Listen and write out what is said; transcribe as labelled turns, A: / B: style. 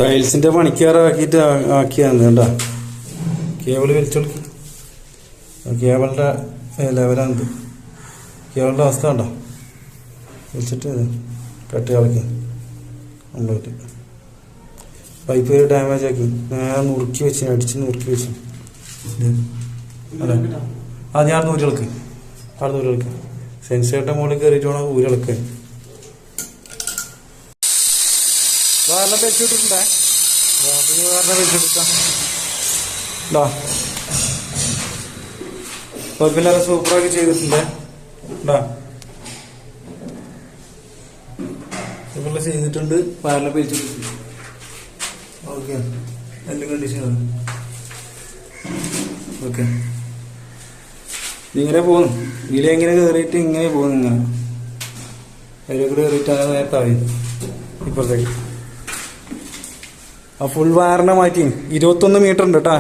A: ടൈൽസിന്റെ പണിക്കാറാക്കിയിട്ട് ആക്കിയാണ് കേട്ടാ. കേബിള് വലിച്ചെടുക്കി. കേബിളിന്റെ ലെവലാണിത്. കേബിളിന്റെ അവസ്ഥ കണ്ടോ? വലിച്ചിട്ട് കട്ട് കളക്കി കംപ്ലീറ്റ്. പൈപ്പ് ഡാമേജ് ആക്കി നേരെ നുറുക്കി വെച്ച് അടിച്ച് നുറുക്കി വെച്ച്. അതെ ഞാൻ ഊരിളക്ക് അവിടെ ഊരിളക്ക് സെൻസേറിന്റെ മുകളിൽ കയറിയിട്ട് വേണം ഊരിളക്ക്. വേറെ വെച്ചിട്ടുണ്ടേ വേറെ വെച്ചെടുക്കാം. കുഴപ്പമില്ലാതെ സൂപ്പറാക്കി ചെയ്തിട്ടുണ്ടേ. സൂപ്പറിൽ ചെയ്തിട്ടുണ്ട്. വയറിലെ പിരിച്ചിട്ടുണ്ട്. ഓക്കെ നല്ല കണ്ടീഷനാണ്. ഓക്കെ ഇങ്ങനെ പോകുന്നു. ഇതിലെങ്ങനെ കയറിയിട്ട് ഇങ്ങനെ പോകുന്നു. ഇങ്ങനെ അതിലെ കൂടെ കയറിയിട്ട് അങ്ങനെ നേരത്തെ ആയി ഇപ്പുറത്തേക്ക്. ആ ഫുൾ വയറിനെ മാറ്റി 21 മീറ്റർ ഉണ്ട് കേട്ടാ.